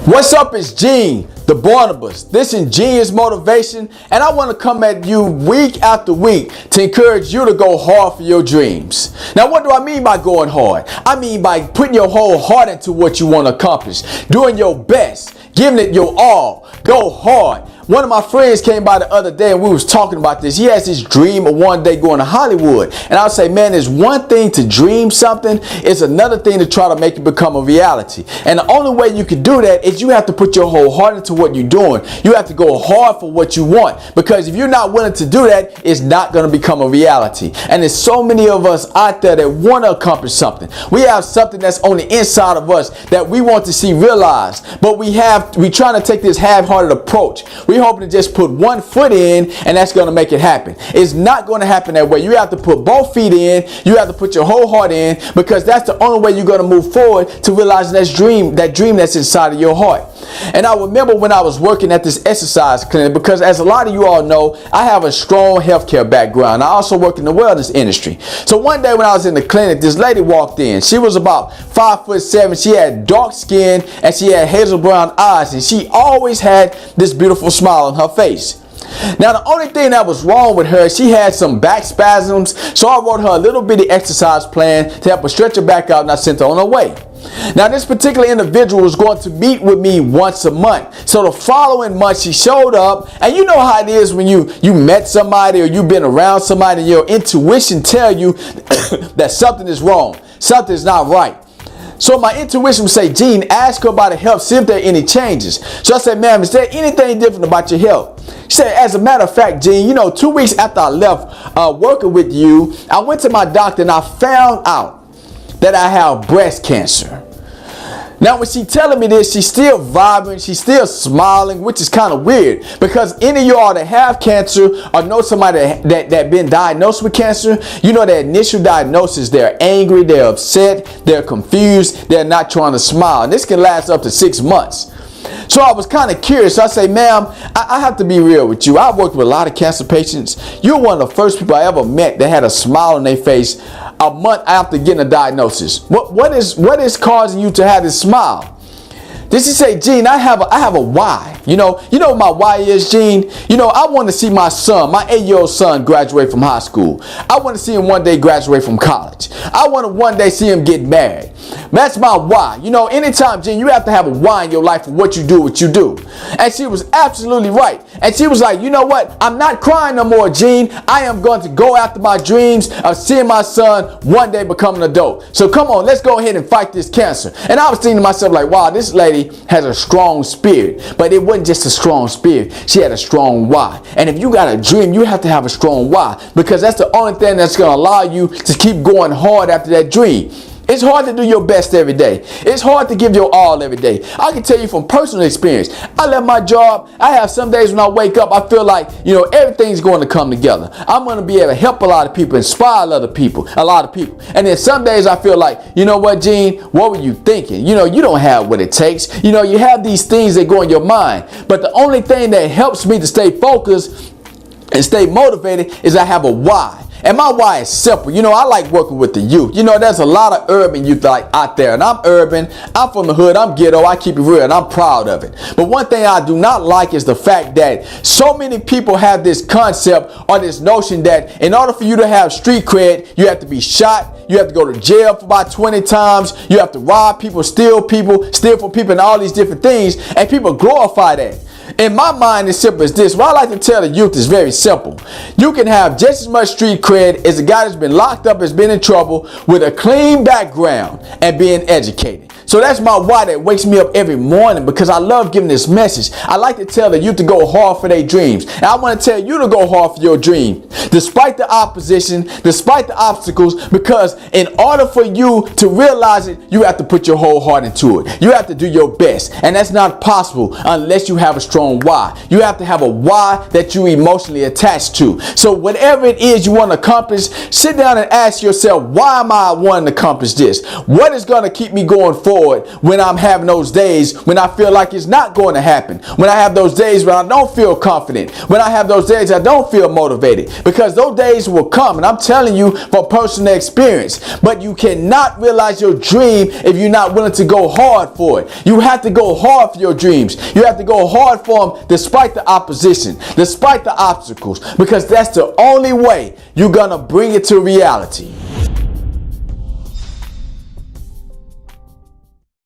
What's up, it's Gene, the Barnabas. This inGENEious motivation, and I want to come at you week after week to encourage you to go hard for your dreams. Now, what do I mean by going hard? I mean by putting your whole heart into what you want to accomplish, doing your best, giving it your all. Go hard. One of my friends came by the other day and we was talking about this. He has this dream of one day going to Hollywood. And I would say, man, it's one thing to dream something. It's another thing to try to make it become a reality. And the only way you can do that is you have to put your whole heart into what you're doing. You have to go hard for what you want. Because if you're not willing to do that, it's not going to become a reality. And there's so many of us out there that want to accomplish something. We have something that's on the inside of us that we want to see realized. But we trying to take this half-hearted approach. We hoping to just put one foot in and that's going to make it happen. It's not going to happen that way. You have to put both feet in. You have to put your whole heart in, because that's the only way you're going to move forward to realizing that dream that's inside of your heart. And I remember when I was working at this exercise clinic, because as a lot of you all know, I have a strong healthcare background. I also work in the wellness industry. So one day when I was in the clinic, this lady walked in. She was about 5'7". She had dark skin and she had hazel brown eyes, and she always had this beautiful smile on her face. Now, the only thing that was wrong with her, she had some back spasms, so I wrote her a little bitty exercise plan to help her stretch her back out, and I sent her on her way. Now, this particular individual was going to meet with me once a month. So the following month, she showed up, and you know how it is when you met somebody or you've been around somebody and your intuition tell you that something is wrong, something is not right. So my intuition would say, Gene, ask her about her health, see if there are any changes. So I said, ma'am, is there anything different about your health? She said, as a matter of fact, Gene, 2 weeks after I left working with you, I went to my doctor and I found out that I have breast cancer. Now, when she's telling me this, she's still vibrant, she's still smiling, which is kind of weird, because any of y'all that have cancer or know somebody that been diagnosed with cancer, you know their initial diagnosis, they're angry, they're upset, they're confused, they're not trying to smile. And this can last up to 6 months. So I was kind of curious. So I say, ma'am, I have to be real with you. I've worked with a lot of cancer patients. You're one of the first people I ever met that had a smile on their face a month after getting a diagnosis. What is causing you to have this smile? Did she say, Gene, I have a why. You know what my why is, Gene? I want to see my son, my 8-year-old son, graduate from high school. I want to see him one day graduate from college. I want to one day see him get married. That's my why. Anytime, Gene, you have to have a why in your life for what you do. And she was absolutely right. And she was like, you know what? I'm not crying no more, Gene. I am going to go after my dreams of seeing my son one day become an adult. So come on, let's go ahead and fight this cancer. And I was thinking to myself like, wow, this lady has a strong spirit. But it wasn't just a strong spirit. She had a strong why. And if you got a dream, you have to have a strong why, because that's the only thing that's going to allow you to keep going hard after that dream. It's hard to do your best every day. It's hard to give your all every day. I can tell you from personal experience. I left my job. I have some days when I wake up, I feel like, everything's going to come together. I'm going to be able to help a lot of people, inspire a lot of people. And then some days I feel like, you know what, Gene, what were you thinking? You don't have what it takes. You have these things that go in your mind. But the only thing that helps me to stay focused and stay motivated is I have a why. And my why is simple. I like working with the youth. There's a lot of urban youth out there. And I'm urban. I'm from the hood. I'm ghetto. I keep it real. And I'm proud of it. But one thing I do not like is the fact that so many people have this concept or this notion that in order for you to have street cred, you have to be shot. You have to go to jail for about 20 times. You have to rob people, steal from people, and all these different things. And people glorify that. In my mind, it's simple as this. What I like to tell the youth is very simple. You can have just as much street cred as a guy that's been locked up, has been in trouble, with a clean background and being educated. So that's my why that wakes me up every morning, because I love giving this message. I like to tell the youth to go hard for their dreams. And I want to tell you to go hard for your dreams, despite the opposition, despite the obstacles, because in order for you to realize it, you have to put your whole heart into it. You have to do your best. And that's not possible unless you have a strong on why. You have to have a why that you emotionally attached to. So whatever it is you want to accomplish, sit down and ask yourself, why am I wanting to accomplish this? What is going to keep me going forward when I'm having those days when I feel like it's not going to happen? When I have those days when I don't feel confident? When I have those days I don't feel motivated? Because those days will come, and I'm telling you from personal experience. But you cannot realize your dream if you're not willing to go hard for it. You have to go hard for your dreams. You have to go hard for them despite the opposition, despite the obstacles, because that's the only way you're gonna bring it to reality.